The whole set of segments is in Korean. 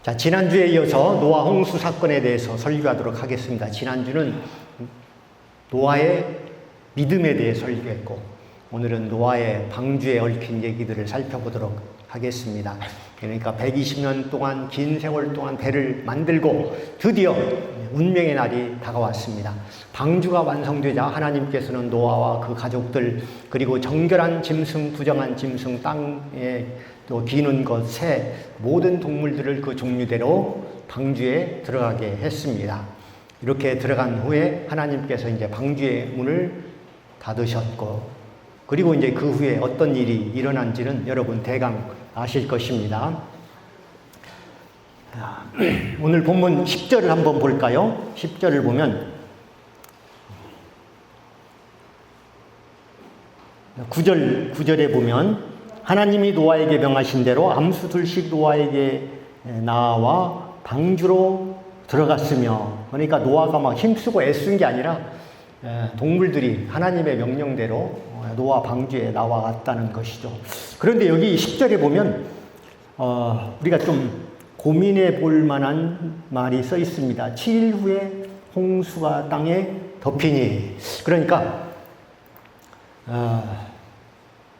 자, 지난주에 이어서 노아 홍수 사건에 대해서 설교하도록 하겠습니다. 지난주는 노아의 믿음에 대해 설교했고, 오늘은 노아의 방주에 얽힌 얘기들을 살펴보도록 하겠습니다. 그러니까 120년 동안, 긴 세월 동안 배를 만들고 드디어 운명의 날이 다가왔습니다. 방주가 완성되자 하나님께서는 노아와 그 가족들, 그리고 정결한 짐승, 부정한 짐승, 땅에 또 기는 것, 새, 모든 동물들을 그 종류대로 방주에 들어가게 했습니다. 이렇게 들어간 후에 하나님께서 이제 방주의 문을 닫으셨고, 그리고 이제 그 후에 어떤 일이 일어난지는 여러분 대강 아실 것입니다. 오늘 본문 10절을 한번 볼까요? 10절을 보면 9절에 보면 하나님이 노아에게 명하신 대로 암수 둘씩 노아에게 나와 방주로 들어갔으며, 그러니까 노아가 막 힘쓰고 애쓴 게 아니라 동물들이 하나님의 명령대로 노아 방주에 나와갔다는 것이죠. 그런데 여기 10절에 보면 우리가 좀 고민해 볼 만한 말이 써 있습니다. 7일 후에 홍수가 땅에 덮이니, 그러니까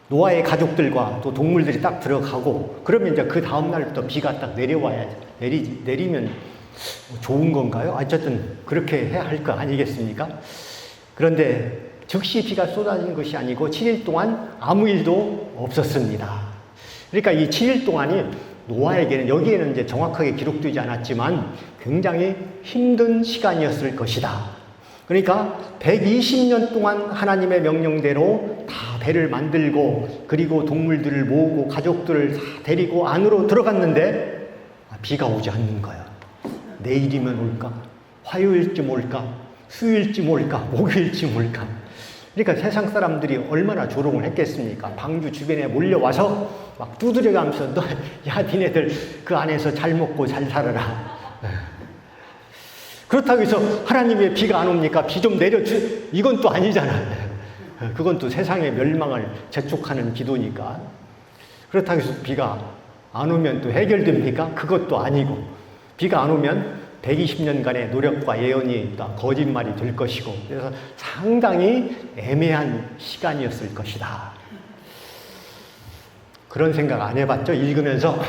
노아의 가족들과 또 동물들이 딱 들어가고, 그러면 이제 그 다음 날부터 비가 딱 내려와야지. 내리면 좋은 건가요? 어쨌든 그렇게 해야 할 거 아니겠습니까? 그런데 즉시 비가 쏟아진 것이 아니고 7일 동안 아무 일도 없었습니다. 그러니까 이 7일 동안이 노아에게는, 여기에는 이제 정확하게 기록되지 않았지만 굉장히 힘든 시간이었을 것이다. 그러니까 120년 동안 하나님의 명령대로 다 배를 만들고, 그리고 동물들을 모으고 가족들을 다 데리고 안으로 들어갔는데 비가 오지 않는 거야. 내일이면 올까? 화요일쯤 올까? 수요일쯤 올까? 목요일쯤 올까? 그러니까 세상 사람들이 얼마나 조롱을 했겠습니까? 방주 주변에 몰려와서 막 두드려가면서 야, 니네들 그 안에서 잘 먹고 잘 살아라. 그렇다고 해서 하나님의 비가 안 옵니까? 비 좀 내려주, 이건 또 아니잖아요. 그건 또 세상의 멸망을 재촉하는 기도니까. 그렇다고 해서 비가 안 오면 또 해결됩니까? 그것도 아니고. 비가 안 오면 120년간의 노력과 예언이 거짓말이 될 것이고, 그래서 상당히 애매한 시간이었을 것이다. 그런 생각 안 해봤죠? 읽으면서.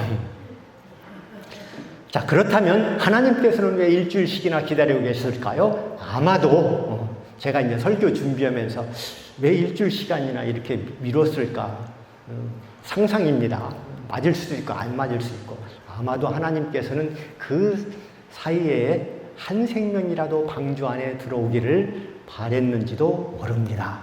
자, 그렇다면 하나님께서는 왜 일주일씩이나 기다리고 계실까요? 아마도 제가 이제 설교 준비하면서 왜 일주일 시간이나 이렇게 미뤘을까? 상상입니다. 맞을 수도 있고 안 맞을 수도 있고, 아마도 하나님께서는 그 사이에 한 생명이라도 방주 안에 들어오기를 바랬는지도 모릅니다.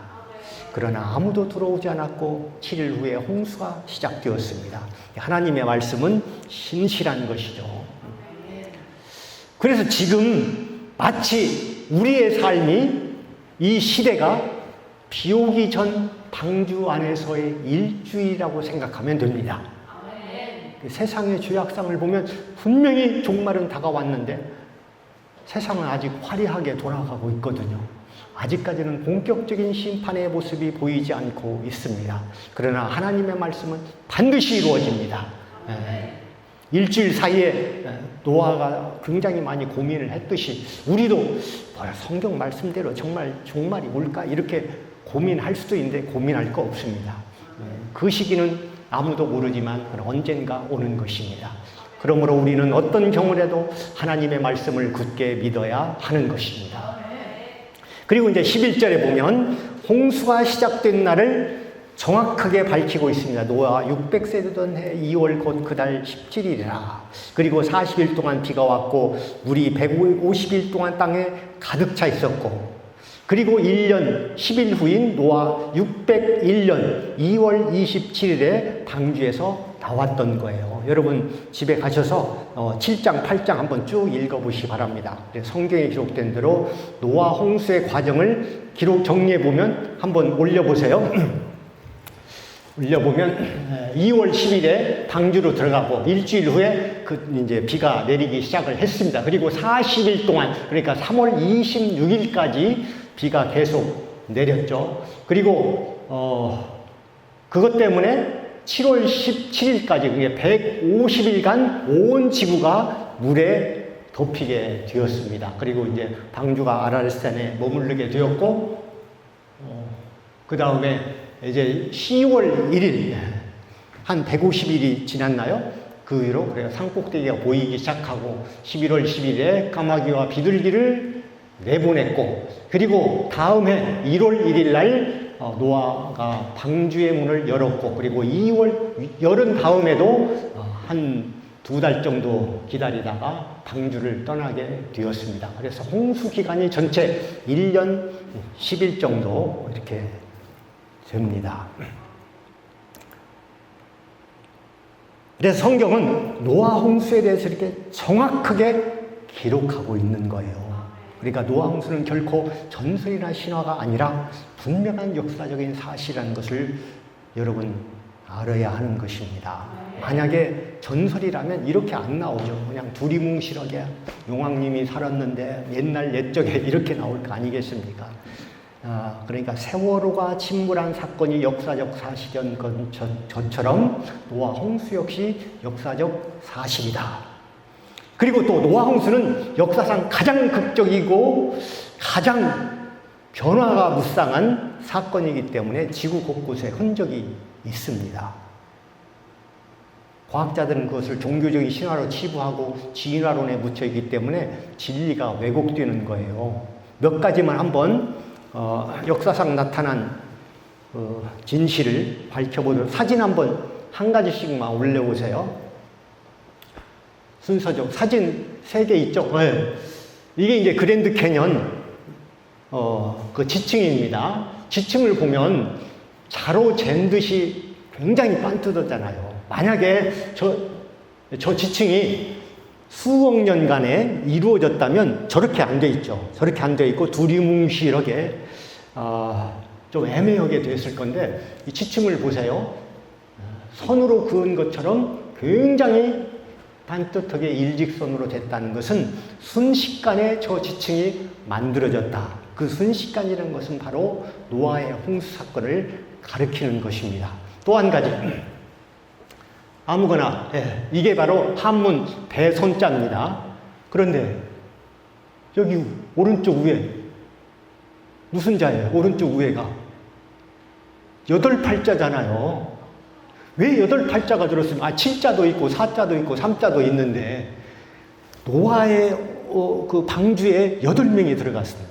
그러나 아무도 들어오지 않았고 7일 후에 홍수가 시작되었습니다. 하나님의 말씀은 신실한 것이죠. 그래서 지금 마치 우리의 삶이, 이 시대가 비 오기 전 방주 안에서의 일주일이라고 생각하면 됩니다. 세상의 죄악상을 보면 분명히 종말은 다가왔는데 세상은 아직 화려하게 돌아가고 있거든요. 아직까지는 본격적인 심판의 모습이 보이지 않고 있습니다. 그러나 하나님의 말씀은 반드시 이루어집니다. 일주일 사이에 노아가 굉장히 많이 고민을 했듯이 우리도 성경 말씀대로 정말 종말이 올까? 이렇게 고민할 수도 있는데 고민할 거 없습니다. 그 시기는 아무도 모르지만 언젠가 오는 것입니다. 그러므로 우리는 어떤 경우라도 하나님의 말씀을 굳게 믿어야 하는 것입니다. 그리고 이제 11절에 보면 홍수가 시작된 날을 정확하게 밝히고 있습니다. 노아 600세 되던 해 2월 곧 그달 17일이라. 그리고 40일 동안 비가 왔고 물이 150일 동안 땅에 가득 차 있었고, 그리고 1년 10일 후인 노아 601년 2월 27일에 방주에서 나왔던 거예요. 여러분 집에 가셔서 7장, 8장 한번 쭉 읽어보시기 바랍니다. 성경에 기록된 대로 노아 홍수의 과정을 정리해 보면 한번 올려보세요. 올려보면 2월 10일에 방주로 들어가고 일주일 후에 이제 비가 내리기 시작을 했습니다. 그리고 40일 동안, 그러니까 3월 26일까지 비가 계속 내렸죠. 그리고 그것 때문에 7월 17일까지 그게 150일간 온 지구가 물에 덮이게 되었습니다. 그리고 이제 방주가 아랄산에 머무르게 되었고, 그 다음에 이제 10월 1일, 한 150일이 지났나요? 그 위로, 그래서 산꼭대기가 보이기 시작하고, 11월 10일에 까마귀와 비둘기를 내보냈고, 그리고 다음 해 1월 1일 날 노아가 방주의 문을 열었고, 그리고 2월, 열은 다음에도 한 2달 정도 기다리다가 방주를 떠나게 되었습니다. 그래서 홍수 기간이 전체 1년 10일 정도 이렇게 됩니다. 그래서 성경은 노아 홍수에 대해서 이렇게 정확하게 기록하고 있는 거예요. 그러니까 노아 홍수는 결코 전설이나 신화가 아니라 분명한 역사적인 사실이라는 것을 여러분 알아야 하는 것입니다. 만약에 전설이라면 이렇게 안 나오죠. 그냥 두리뭉실하게 용왕님이 살았는데 옛날 옛적에 이렇게 나올 거 아니겠습니까? 그러니까 세월호가 침몰한 사건이 역사적 사실인 것처럼 노아 홍수 역시 역사적 사실이다. 그리고 또 노아 홍수는 역사상 가장 극적이고 가장 변화가 무쌍한 사건이기 때문에 지구 곳곳에 흔적이 있습니다. 과학자들은 그것을 종교적인 신화로 치부하고 진화론에 묻혀있기 때문에 진리가 왜곡되는 거예요. 몇 가지만 한번 역사상 나타난 진실을 밝혀보도록, 사진 한번 한 가지씩만 올려보세요. 순서죠. 사진 3개 있죠. 네. 이게 이제 그랜드 캐년 그 지층입니다. 지층을 보면 자로 잰 듯이 굉장히 반듯하잖아요. 만약에 저 지층이 수억 년간에 이루어졌다면 저렇게 안 돼 있죠. 저렇게 안 돼 있고 두리뭉실하게 좀 애매하게 됐을 건데, 이 지층을 보세요. 선으로 그은 것처럼 굉장히 반듯하게 일직선으로 됐다는 것은 순식간에 저 지층이 만들어졌다. 그 순식간이라는 것은 바로 노아의 홍수 사건을 가리키는 것입니다. 또 한 가지, 아무거나, 이게 바로 한문 대손자입니다. 그런데 여기 오른쪽 위에 무슨 자예요? 오른쪽 위에가 8팔자잖아요. 왜 8팔자가 들었으면, 7자도 있고 4자도 있고 3자도 있는데 노아의 그 방주에 8명이 들어갔어요.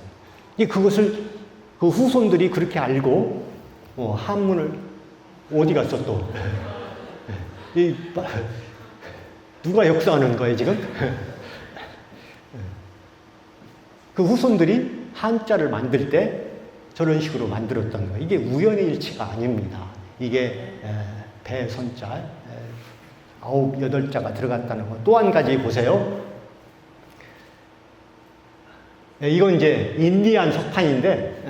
그것을 그 후손들이 그렇게 알고 한문을 어디 갔어 또? 누가 역사하는 거예요 지금? 그 후손들이 한자를 만들 때 저런 식으로 만들었던 거예요. 이게 우연의 일치가 아닙니다. 이게 대손자 9, 8자가 들어갔다는 거. 또 한 가지 보세요. 이건 이제 인디안 석판인데,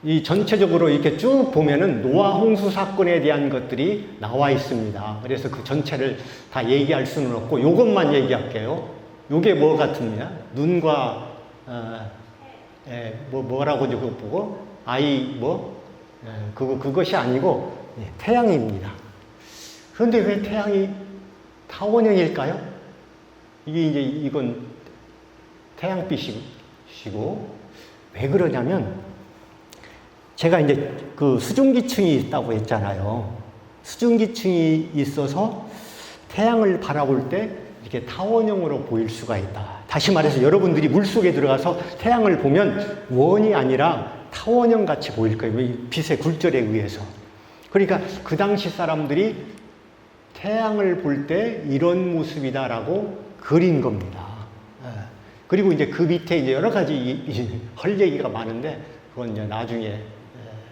이 전체적으로 이렇게 쭉 보면은 노아 홍수 사건에 대한 것들이 나와 있습니다. 그래서 그 전체를 다 얘기할 수는 없고 요것만 얘기할게요. 요게 뭐 같으냐? 눈과 뭐라고 이제 그거 보고 그것이 아니고 태양입니다. 그런데 왜 태양이 타원형일까요? 이건 태양빛이고, 왜 그러냐면 제가 이제 그 수중기층이 있다고 했잖아요. 수중기층이 있어서 태양을 바라볼 때 이렇게 타원형으로 보일 수가 있다. 다시 말해서 여러분들이 물속에 들어가서 태양을 보면 원이 아니라 타원형 같이 보일 거예요. 이 빛의 굴절에 의해서. 그러니까 그 당시 사람들이 태양을 볼 때 이런 모습이다라고 그린 겁니다. 그리고 이제 그 밑에 이제 여러 가지 할 얘기가 많은데 그건 이제 나중에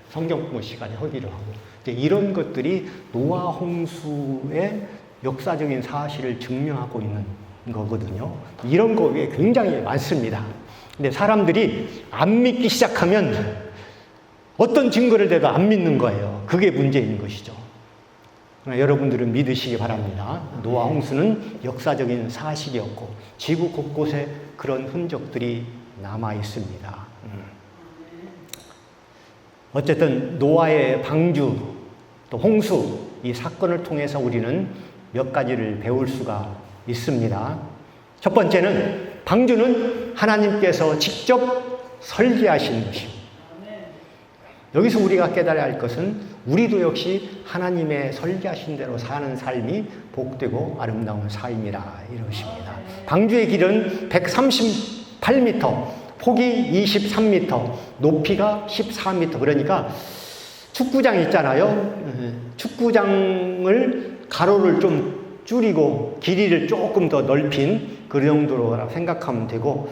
성경 공부 시간에 하기로 하고, 이제 이런 것들이 노아 홍수의 역사적인 사실을 증명하고 있는 거거든요. 이런 거에 굉장히 많습니다. 근데 사람들이 안 믿기 시작하면 어떤 증거를 대도 안 믿는 거예요. 그게 문제인 것이죠. 여러분들은 믿으시기 바랍니다. 노아 홍수는 역사적인 사실이었고 지구 곳곳에 그런 흔적들이 남아 있습니다. 어쨌든 노아의 방주, 또 홍수, 이 사건을 통해서 우리는 몇 가지를 배울 수가 있습니다. 첫 번째는 방주는 하나님께서 직접 설계하신 것입니다. 여기서 우리가 깨달아야 할 것은 우리도 역시 하나님의 설계하신 대로 사는 삶이 복되고 아름다운 삶이라 이러십니다. 방주의 길은 138m, 폭이 23m, 높이가 14m. 그러니까 축구장 있잖아요. 축구장을 가로를 좀 줄이고 길이를 조금 더 넓힌 그 정도로 생각하면 되고,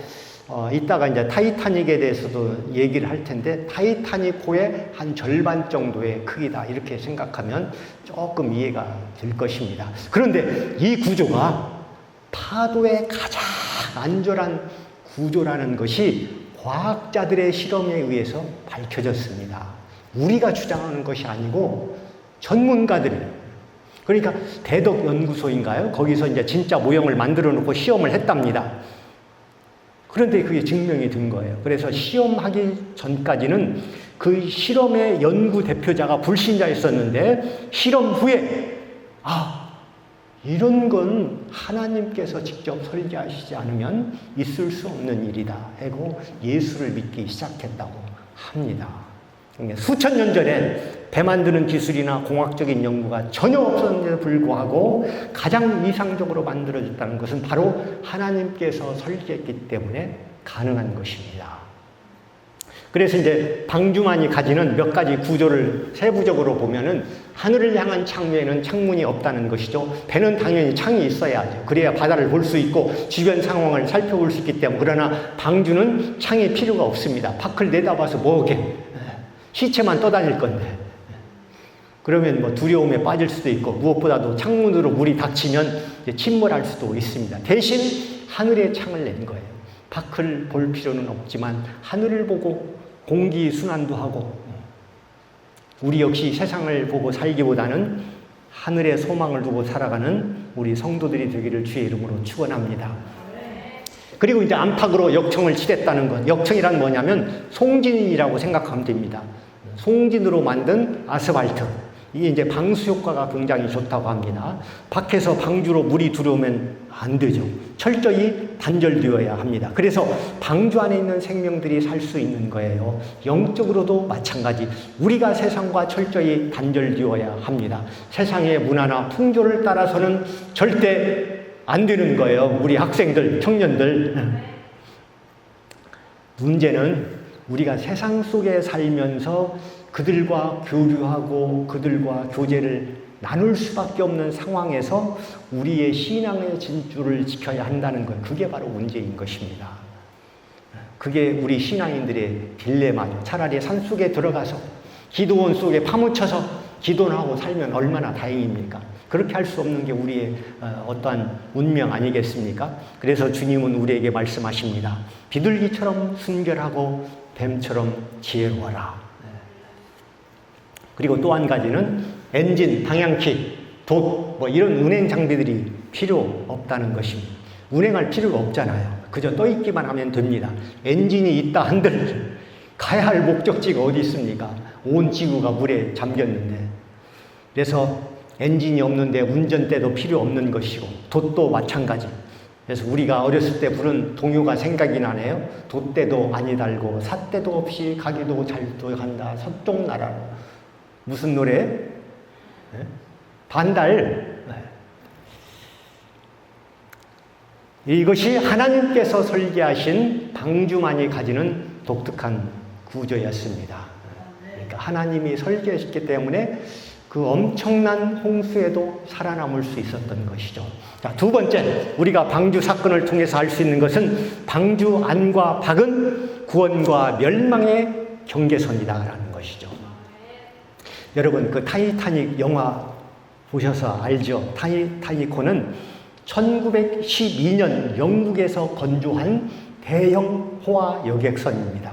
이따가 이제 타이타닉에 대해서도 얘기를 할 텐데, 타이타닉호의 한 절반 정도의 크기다 이렇게 생각하면 조금 이해가 될 것입니다. 그런데 이 구조가 파도에 가장 안전한 구조라는 것이 과학자들의 실험에 의해서 밝혀졌습니다. 우리가 주장하는 것이 아니고 전문가들이, 그러니까 대덕연구소인가요? 거기서 이제 진짜 모형을 만들어 놓고 시험을 했답니다. 그런데 그게 증명이 된 거예요. 그래서 시험하기 전까지는 그 실험의 연구 대표자가 불신자였었는데, 실험 후에 이런 건 하나님께서 직접 설계하시지 않으면 있을 수 없는 일이다 하고 예수를 믿기 시작했다고 합니다. 수천 년 전에 배 만드는 기술이나 공학적인 연구가 전혀 없었는데도 불구하고 가장 이상적으로 만들어졌다는 것은 바로 하나님께서 설계했기 때문에 가능한 것입니다. 그래서 이제 방주만이 가지는 몇 가지 구조를 세부적으로 보면은, 하늘을 향한 창문에는 창문이 없다는 것이죠. 배는 당연히 창이 있어야 하죠. 그래야 바다를 볼 수 있고 주변 상황을 살펴볼 수 있기 때문에. 그러나 방주는 창이 필요가 없습니다. 밖을 내다봐서 뭐게, 시체만 떠다닐 건데. 그러면 뭐 두려움에 빠질 수도 있고, 무엇보다도 창문으로 물이 닥치면 이제 침몰할 수도 있습니다. 대신 하늘에 창을 낸 거예요. 밖을 볼 필요는 없지만 하늘을 보고 공기 순환도 하고, 우리 역시 세상을 보고 살기보다는 하늘에 소망을 두고 살아가는 우리 성도들이 되기를 주의 이름으로 축원합니다. 그리고 이제 안팎으로 역청을 칠했다는 것. 역청이란 뭐냐면 송진이라고 생각하면 됩니다. 송진으로 만든 아스팔트. 이게 이제 방수 효과가 굉장히 좋다고 합니다. 밖에서 방주로 물이 들어오면 안 되죠. 철저히 단절되어야 합니다. 그래서 방주 안에 있는 생명들이 살 수 있는 거예요. 영적으로도 마찬가지. 우리가 세상과 철저히 단절되어야 합니다. 세상의 문화나 풍조를 따라서는 절대 안 되는 거예요. 우리 학생들, 청년들. 문제는 우리가 세상 속에 살면서 그들과 교류하고 그들과 교제를 나눌 수밖에 없는 상황에서 우리의 신앙의 진주를 지켜야 한다는 것. 그게 바로 문제인 것입니다. 그게 우리 신앙인들의 딜레마죠. 차라리 산속에 들어가서 기도원 속에 파묻혀서 기도하고 살면 얼마나 다행입니까? 그렇게 할 수 없는 게 우리의 어떠한 운명 아니겠습니까? 그래서 주님은 우리에게 말씀하십니다. 비둘기처럼 순결하고 뱀처럼 지혜로워라. 그리고 또 한 가지는 엔진, 방향키, 돛, 뭐 이런 운행 장비들이 필요 없다는 것입니다. 운행할 필요가 없잖아요. 그저 떠있기만 하면 됩니다. 엔진이 있다 한들 가야 할 목적지가 어디 있습니까? 온 지구가 물에 잠겼는데. 그래서 엔진이 없는데 운전대도 필요 없는 것이고, 돛도 마찬가지. 그래서 우리가 어렸을 때 부른 동요가 생각이 나네요. 돛대도 아니 달고 삿대도 없이 가기도 잘도 간다 서쪽 나라로. 무슨 노래? 네? 반달. 네. 이것이 하나님께서 설계하신 방주만이 가지는 독특한 구조였습니다. 그러니까 하나님이 설계했기 때문에 그 엄청난 홍수에도 살아남을 수 있었던 것이죠. 자, 두 번째, 우리가 방주 사건을 통해서 알 수 있는 것은 방주 안과 밖은 구원과 멸망의 경계선이다라는 것이죠. 여러분, 그 타이타닉 영화 보셔서 알죠? 타이타닉호는 1912년 영국에서 건조한 대형 호화 여객선입니다.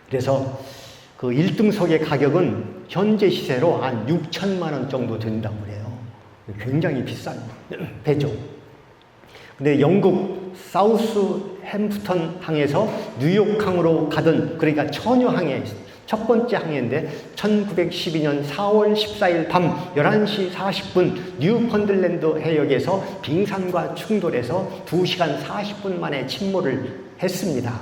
그래서 그 1등석의 가격은 현재 시세로 한 6천만 원 정도 된다고 그래요. 굉장히 비싼 배죠. 근데 영국 사우스 햄프턴 항에서 뉴욕 항으로 가던, 그러니까 천여항에 첫 번째 항해인데 1912년 4월 14일 밤 11시 40분 뉴펀들랜드 해역에서 빙산과 충돌해서 2시간 40분 만에 침몰을 했습니다.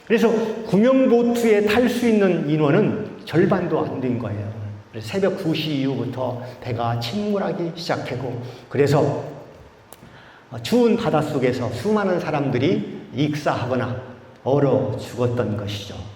그래서 구명보트에 탈 수 있는 인원은 절반도 안 된 거예요. 그래서 새벽 2시 이후부터 배가 침몰하기 시작했고, 그래서 추운 바닷속에서 수많은 사람들이 익사하거나 얼어 죽었던 것이죠.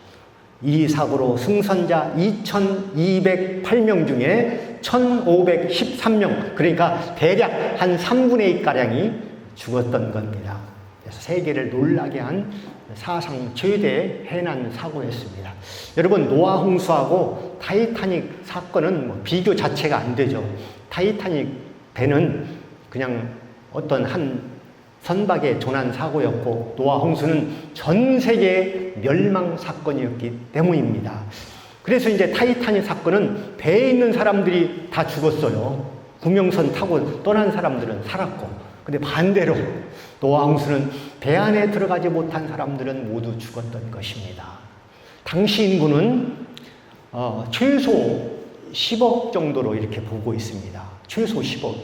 이 사고로 승선자 2,208명 중에 1,513명, 그러니까 대략 한 3분의 2가량이 죽었던 겁니다. 그래서 세계를 놀라게 한 사상 최대 해난 사고였습니다. 여러분, 노아 홍수하고 타이타닉 사건은 뭐 비교 자체가 안 되죠. 타이타닉 배는 그냥 어떤 한 선박의 조난 사고였고, 노아 홍수는 전 세계 멸망 사건이었기 때문입니다. 그래서 이제 타이타닉 사건은 배에 있는 사람들이 다 죽었어요. 구명선 타고 떠난 사람들은 살았고, 근데 반대로 노아 홍수는 배 안에 들어가지 못한 사람들은 모두 죽었던 것입니다. 당시 인구는 최소 10억 정도로 이렇게 보고 있습니다. 최소 10억.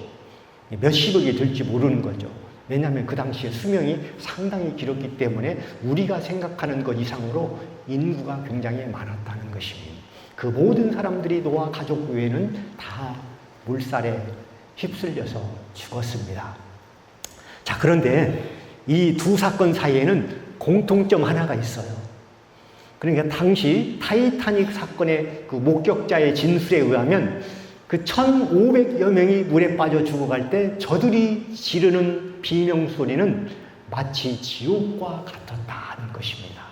몇십억이 될지 모르는 거죠. 왜냐하면 그 당시에 수명이 상당히 길었기 때문에 우리가 생각하는 것 이상으로 인구가 굉장히 많았다는 것입니다. 그 모든 사람들이 노아 가족 외에는 다 물살에 휩쓸려서 죽었습니다. 자, 그런데 이 두 사건 사이에는 공통점 하나가 있어요. 그러니까 당시 타이타닉 사건의 그 목격자의 진술에 의하면 그 1,500여 명이 물에 빠져 죽어갈 때 저들이 지르는 비명소리는 마치 지옥과 같았다는 것입니다.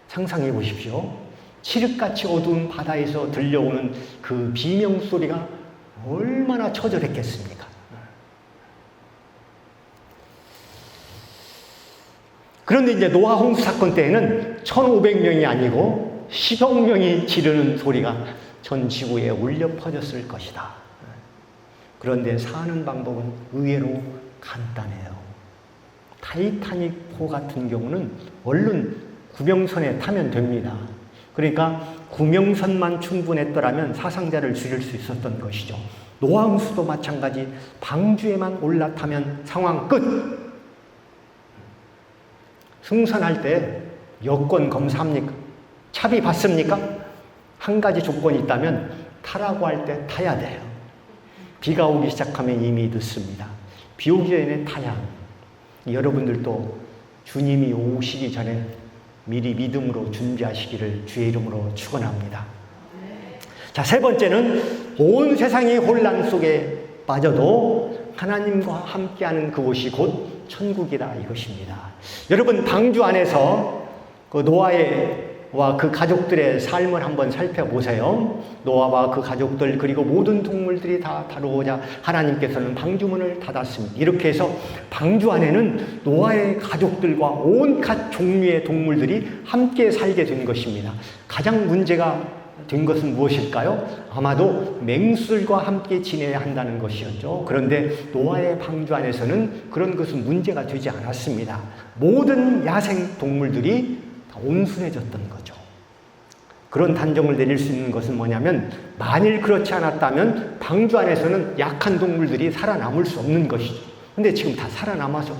상상해 보십시오. 칠흑같이 어두운 바다에서 들려오는 그 비명소리가 얼마나 처절했겠습니까? 그런데 이제 노아 홍수 사건 때에는 1,500명이 아니고 10억 명이 지르는 소리가 전 지구에 울려 퍼졌을 것이다. 그런데 사는 방법은 의외로 간단해요. 타이타닉호 같은 경우는 얼른 구명선에 타면 됩니다. 그러니까 구명선만 충분했더라면 사상자를 줄일 수 있었던 것이죠. 노아 홍수도 마찬가지. 방주에만 올라타면 상황 끝! 승선할 때 여권 검사합니까? 차비 받습니까? 한 가지 조건이 있다면 타라고 할 때 타야 돼요. 비가 오기 시작하면 이미 늦습니다. 비 오기 전에 타야. 여러분들도 주님이 오시기 전에 미리 믿음으로 준비하시기를 주의 이름으로 축원합니다. 자, 세 번째는 온 세상이 혼란 속에 빠져도 하나님과 함께하는 그곳이 곧 천국이다, 이것입니다. 여러분, 방주 안에서 그 노아와 그 가족들의 삶을 한번 살펴보세요. 노아와 그 가족들 그리고 모든 동물들이 다 다루고자 하나님께서는 방주문을 닫았습니다. 이렇게 해서 방주 안에는 노아의 가족들과 온갖 종류의 동물들이 함께 살게 된 것입니다. 가장 문제가 된 것은 무엇일까요? 아마도 맹수들과 함께 지내야 한다는 것이었죠. 그런데 노아의 방주 안에서는 그런 것은 문제가 되지 않았습니다. 모든 야생 동물들이 다 온순해졌던 거죠. 그런 단정을 내릴 수 있는 것은 뭐냐면, 만일 그렇지 않았다면 방주 안에서는 약한 동물들이 살아남을 수 없는 것이죠. 근데 지금 다 살아남아서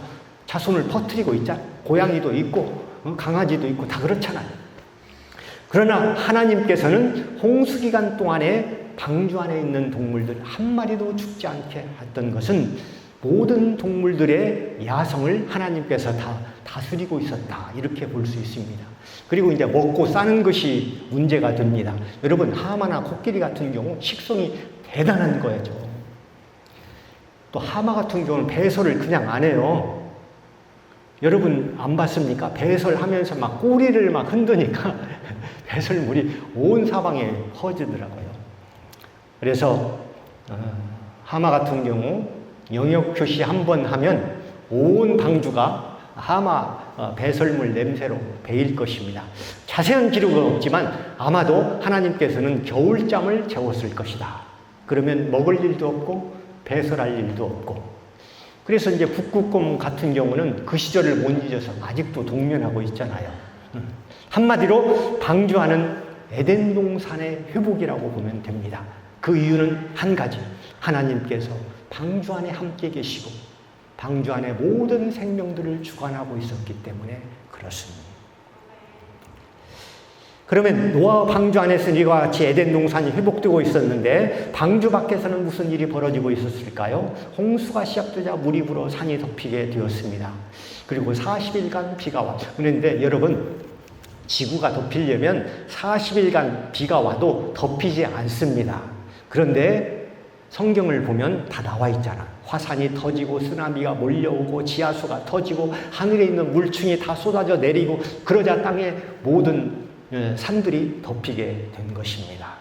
자손을 퍼뜨리고 있잖아요. 고양이도 있고 강아지도 있고 다 그렇잖아요. 그러나 하나님께서는 홍수기간 동안에 방주 안에 있는 동물들 한 마리도 죽지 않게 했던 것은 모든 동물들의 야성을 하나님께서 다 다스리고 있었다, 이렇게 볼 수 있습니다. 그리고 이제 먹고 싸는 것이 문제가 됩니다. 여러분, 하마나 코끼리 같은 경우 식성이 대단한 거죠. 또 하마 같은 경우는 배설을 그냥 안 해요. 여러분 안 봤습니까? 배설하면서 막 꼬리를 막 흔드니까 배설물이 온 사방에 퍼지더라고요. 그래서 하마 같은 경우 영역 표시 한 번 하면 온 방주가 하마 배설물 냄새로 배일 것입니다. 자세한 기록은 없지만 아마도 하나님께서는 겨울잠을 재웠을 것이다. 그러면 먹을 일도 없고 배설할 일도 없고. 그래서 이제 북극곰 같은 경우는 그 시절을 못 잊어서 아직도 동면하고 있잖아요. 한마디로 방주하는 에덴 동산의 회복이라고 보면 됩니다. 그 이유는 한 가지, 하나님께서 방주 안에 함께 계시고 방주 안에 모든 생명들을 주관하고 있었기 때문에 그렇습니다. 그러면 노아와 방주 안에서 이와 같이 에덴 동산이 회복되고 있었는데 방주 밖에서는 무슨 일이 벌어지고 있었을까요? 홍수가 시작되자 물이 불어 산이 덮이게 되었습니다. 그리고 40일간 비가 와. 그런데 여러분, 지구가 덮이려면 40일간 비가 와도 덮이지 않습니다. 그런데 성경을 보면 다 나와 있잖아. 화산이 터지고 쓰나미가 몰려오고 지하수가 터지고 하늘에 있는 물충이 다 쏟아져 내리고 그러자 땅의 모든 산들이 덮이게 된 것입니다.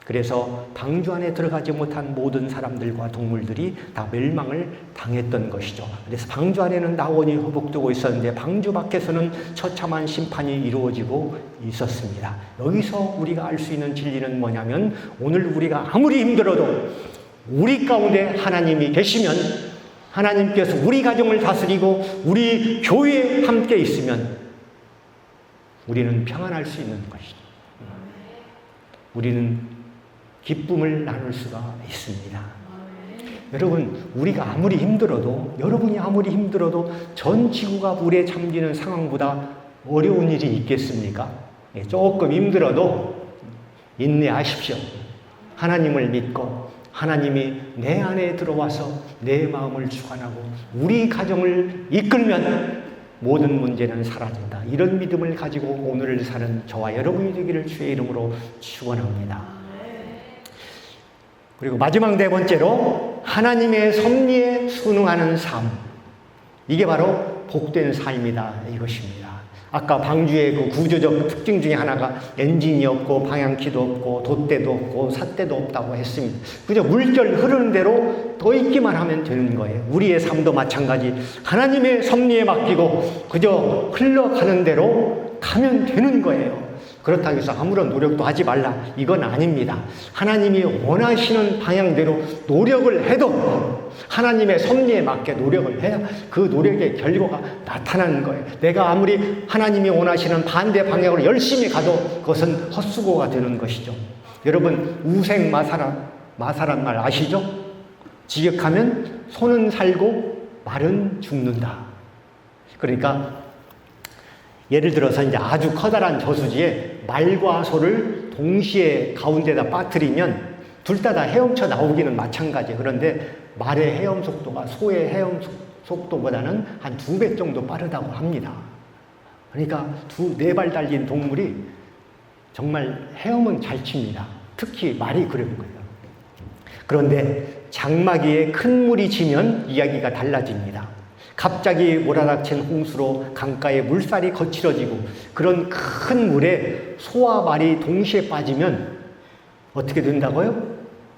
그래서 방주 안에 들어가지 못한 모든 사람들과 동물들이 다 멸망을 당했던 것이죠. 그래서 방주 안에는 낙원이 회복되고 있었는데 방주 밖에서는 처참한 심판이 이루어지고 있었습니다. 여기서 우리가 알 수 있는 진리는 뭐냐면 오늘 우리가 아무리 힘들어도 우리 가운데 하나님이 계시면 하나님께서 우리 가정을 다스리고 우리 교회에 함께 있으면 우리는 평안할 수 있는 것이죠. 우리는 기쁨을 나눌 수가 있습니다. 여러분, 우리가 아무리 힘들어도, 여러분이 아무리 힘들어도 전 지구가 물에 잠기는 상황보다 어려운 일이 있겠습니까? 조금 힘들어도 인내하십시오. 하나님을 믿고 하나님이 내 안에 들어와서 내 마음을 주관하고 우리 가정을 이끌면 모든 문제는 사라진다. 이런 믿음을 가지고 오늘을 사는 저와 여러분이 되기를 주의 이름으로 축원합니다. 그리고 마지막 네 번째로 하나님의 섭리에 순응하는 삶. 이게 바로 복된 삶이다 이것입니다. 아까 방주의 그 구조적 특징 중에 하나가 엔진이 없고 방향키도 없고 돛대도 없고 삿대도 없다고 했습니다. 그저 물결 흐르는 대로 떠 있기만 하면 되는 거예요. 우리의 삶도 마찬가지. 하나님의 섭리에 맡기고 그저 흘러가는 대로 가면 되는 거예요. 그렇다고 해서 아무런 노력도 하지 말라. 이건 아닙니다. 하나님이 원하시는 방향대로 노력을 해도 하나님의 섭리에 맞게 노력을 해야 그 노력의 결과가 나타나는 거예요. 내가 아무리 하나님이 원하시는 반대 방향으로 열심히 가도 그것은 헛수고가 되는 것이죠. 여러분, 우생마사란 말 아시죠? 직역하면 소는 살고 말은 죽는다. 그러니까 예를 들어서 이제 아주 커다란 저수지에 말과 소를 동시에 가운데다 빠뜨리면 둘 다 헤엄쳐 나오기는 마찬가지예요. 그런데 말의 헤엄 속도가 소의 헤엄 속도보다는 한 2배 정도 빠르다고 합니다. 그러니까 네 발 달린 동물이 정말 헤엄은 잘 칩니다. 특히 말이 그런 거예요. 그런데 장마기에 큰 물이 지면 이야기가 달라집니다. 갑자기 몰아닥친 홍수로 강가에 물살이 거칠어지고 그런 큰 물에 소와 말이 동시에 빠지면 어떻게 된다고요?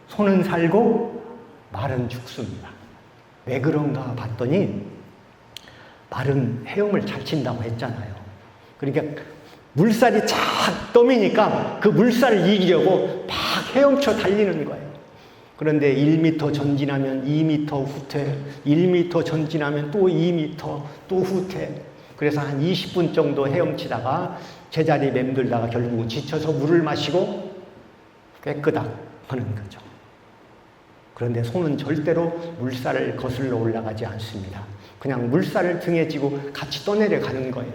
소는 살고 말은 죽습니다. 왜 그런가 봤더니 말은 헤엄을 잘 친다고 했잖아요. 그러니까 물살이 착 떠미니까 그 물살을 이기려고 막 헤엄쳐 달리는 거예요. 그런데 1m 전진하면 2m 후퇴, 1m 전진하면 또 2m, 또 후퇴. 그래서 한 20분 정도 헤엄치다가 제자리에 맴돌다가 결국은 지쳐서 물을 마시고 깨끗하게 하는 거죠. 그런데 소는 절대로 물살을 거슬러 올라가지 않습니다. 그냥 물살을 등에 지고 같이 떠내려 가는 거예요.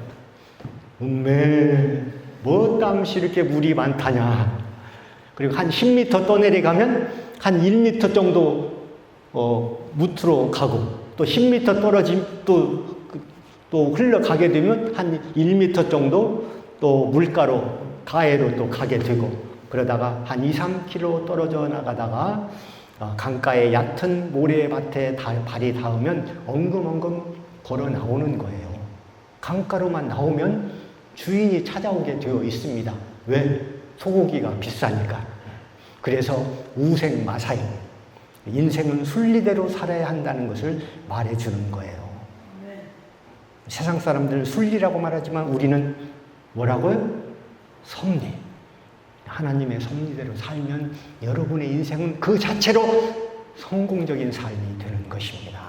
뭐 땀시 이렇게 물이 많다냐. 그리고 한 10m 떠내려가면 한 1m 정도 무트로 가고 또 10m 떨어지면 또 흘러가게 되면 한 1m 정도 또 물가로 가해로 또 가게 되고 그러다가 한 2-3km 떨어져 나가다가 강가의 얕은 모래밭에 발이 닿으면 엉금엉금 걸어 나오는 거예요. 강가로만 나오면 주인이 찾아오게 되어 있습니다. 왜? 소고기가 비싸니까. 그래서 우생마사인, 인생은 순리대로 살아야 한다는 것을 말해주는 거예요. 네. 세상 사람들은 순리라고 말하지만 우리는 뭐라고요? 섭리. 하나님의 섭리대로 살면 여러분의 인생은 그 자체로 성공적인 삶이 되는 것입니다.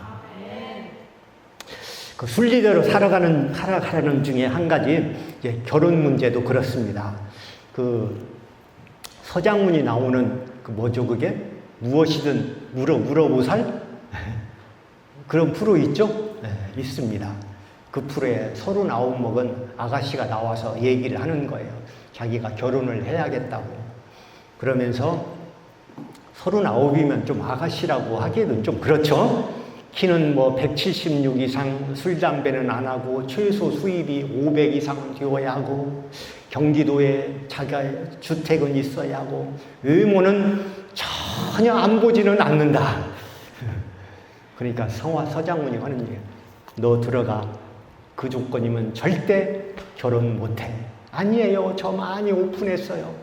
그 순리대로 살아가는 중에 한 가지, 이제 결혼 문제도 그렇습니다. 그 서장훈이 나오는 그 뭐죠 그게? 무엇이든 물어보살? 그런 프로 있죠? 네, 있습니다. 그 프로에 39 먹은 아가씨가 나와서 얘기를 하는 거예요. 자기가 결혼을 해야겠다고. 그러면서 39이면 좀 아가씨라고 하기에는 좀 그렇죠? 키는 뭐 176 이상, 술, 담배는 안 하고, 최소 수입이 500 이상 되어야 하고, 경기도에 자기가 주택은 있어야 하고, 외모는 전혀 안 보지는 않는다. 그러니까 서장훈이 하는 얘기예요. 너 들어가. 그 조건이면 절대 결혼 못해. 아니에요. 저 많이 오픈했어요.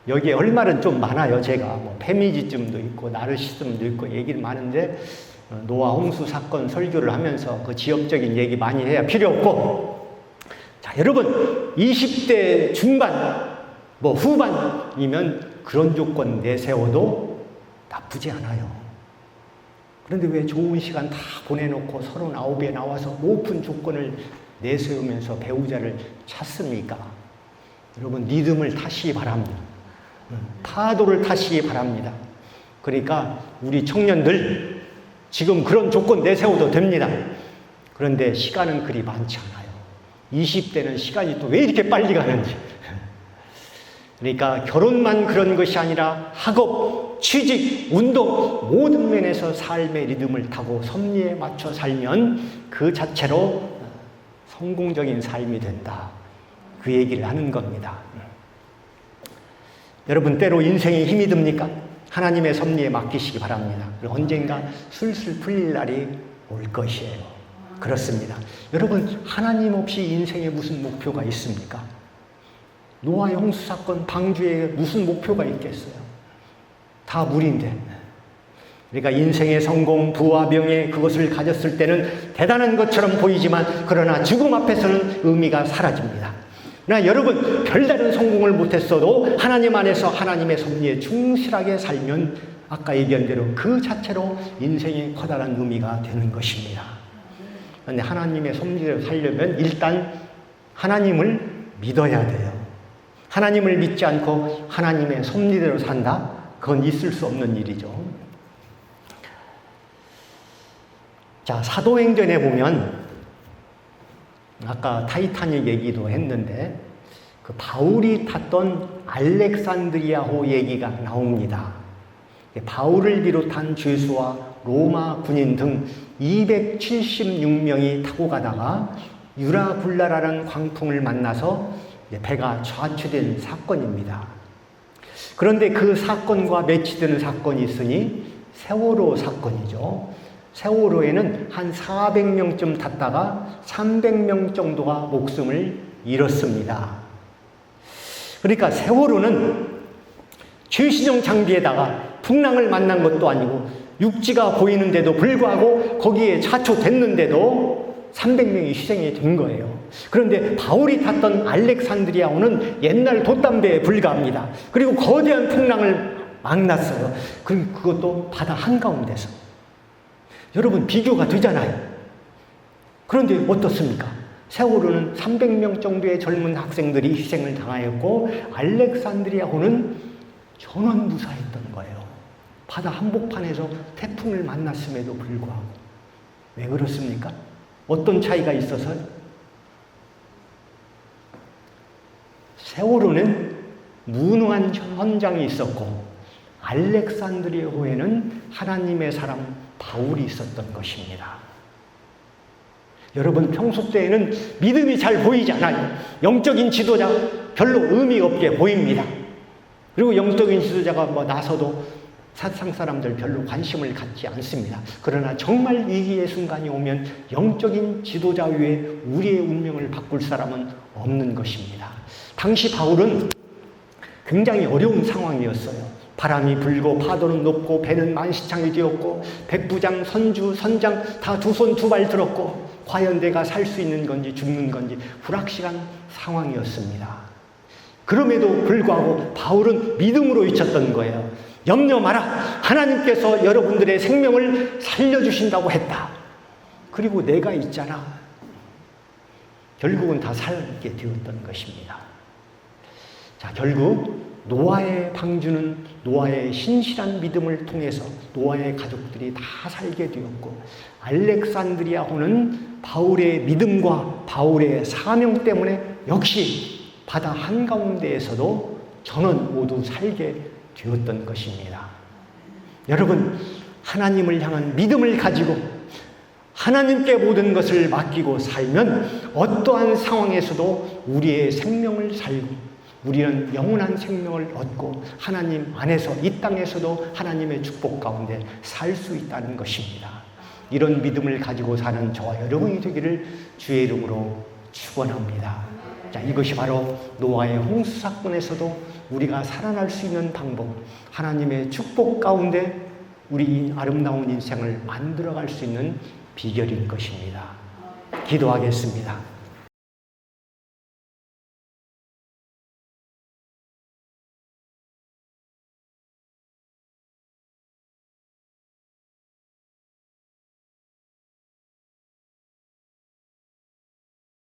여기에 얼마는 좀 많아요. 제가 뭐 페미니즘도 있고 나르시즘도 있고 얘기를 많은데 노아 홍수 사건 설교를 하면서 그 지역적인 얘기 많이 해야 필요 없고, 자 여러분 20대 중반 뭐 후반이면 그런 조건 내세워도 나쁘지 않아요. 그런데 왜 좋은 시간 다 보내놓고 39에 나와서 높은 조건을 내세우면서 배우자를 찾습니까? 여러분 리듬을 타시기 바랍니다. 파도를 타시기 바랍니다. 그러니까 우리 청년들 지금 그런 조건 내세워도 됩니다. 그런데 시간은 그리 많지 않아요. 20대는 시간이 또 왜 이렇게 빨리 가는지. 그러니까 결혼만 그런 것이 아니라 학업, 취직, 운동 모든 면에서 삶의 리듬을 타고 섭리에 맞춰 살면 그 자체로 성공적인 삶이 된다. 그 얘기를 하는 겁니다. 여러분 때로 인생에 힘이 듭니까? 하나님의 섭리에 맡기시기 바랍니다. 언젠가 술술 풀릴 날이 올 것이에요. 그렇습니다. 여러분 하나님 없이 인생에 무슨 목표가 있습니까? 노아의 홍수 사건 방주에 무슨 목표가 있겠어요? 다 물인데. 그러니까 인생의 성공, 부와 명예 그것을 가졌을 때는 대단한 것처럼 보이지만 그러나 죽음 앞에서는 의미가 사라집니다. 그러나 여러분 별다른 성공을 못했어도 하나님 안에서 하나님의 섭리에 충실하게 살면 아까 얘기한 대로 그 자체로 인생의 커다란 의미가 되는 것입니다. 그런데 하나님의 섭리를 살려면 일단 하나님을 믿어야 돼요. 하나님을 믿지 않고 하나님의 섭리대로 산다? 그건 있을 수 없는 일이죠. 자, 사도행전에 보면 아까 타이타닉 얘기도 했는데 그 바울이 탔던 알렉산드리아호 얘기가 나옵니다. 바울을 비롯한 죄수와 로마 군인 등 276명이 타고 가다가 유라굴라라는 광풍을 만나서 배가 좌초된 사건입니다. 그런데 그 사건과 매치되는 사건이 있으니 세월호 사건이죠. 세월호에는 한 400명쯤 탔다가 300명 정도가 목숨을 잃었습니다. 그러니까 세월호는 최신형 장비에다가 풍랑을 만난 것도 아니고 육지가 보이는데도 불구하고 거기에 좌초됐는데도 300명이 희생이 된 거예요. 그런데 바울이 탔던 알렉산드리아호는 옛날 돛담배에 불과합니다. 그리고 거대한 풍랑을 만났어요. 그것도 바다 한가운데서. 여러분 비교가 되잖아요. 그런데 어떻습니까? 세월호는 300명 정도의 젊은 학생들이 희생을 당하였고 알렉산드리아호는 전원 무사했던 거예요. 바다 한복판에서 태풍을 만났음에도 불구하고. 왜 그렇습니까? 어떤 차이가 있어서? 세월호는 무능한 현장이 있었고 알렉산드리아호에는 하나님의 사람 바울이 있었던 것입니다. 여러분 평소 때에는 믿음이 잘 보이지 않아요. 영적인 지도자 별로 의미 없게 보입니다. 그리고 영적인 지도자가 나서도 세상 사람들 별로 관심을 갖지 않습니다. 그러나 정말 위기의 순간이 오면 영적인 지도자 위에 우리의 운명을 바꿀 사람은 없는 것입니다. 당시 바울은 굉장히 어려운 상황이었어요. 바람이 불고 파도는 높고 배는 만시창이 되었고 백부장, 선주, 선장 다 두 손 두 발 들었고 과연 내가 살 수 있는 건지 죽는 건지 불확실한 상황이었습니다. 그럼에도 불구하고 바울은 믿음으로 외쳤던 거예요. 염려 마라. 하나님께서 여러분들의 생명을 살려주신다고 했다. 그리고 내가 있잖아. 결국은 다 살게 되었던 것입니다. 자, 결국 노아의 방주는 노아의 신실한 믿음을 통해서 노아의 가족들이 다 살게 되었고, 알렉산드리아호는 바울의 믿음과 바울의 사명 때문에 역시 바다 한가운데에서도 전원 모두 살게 되었던 것입니다. 여러분, 하나님을 향한 믿음을 가지고 하나님께 모든 것을 맡기고 살면 어떠한 상황에서도 우리의 생명을 살고 우리는 영원한 생명을 얻고 하나님 안에서 이 땅에서도 하나님의 축복 가운데 살 수 있다는 것입니다. 이런 믿음을 가지고 사는 저와 여러분이 되기를 주의 이름으로 축원합니다. 자, 이것이 바로 노아의 홍수 사건에서도 우리가 살아날 수 있는 방법, 하나님의 축복 가운데 우리 이 아름다운 인생을 만들어갈 수 있는 비결인 것입니다. 기도하겠습니다.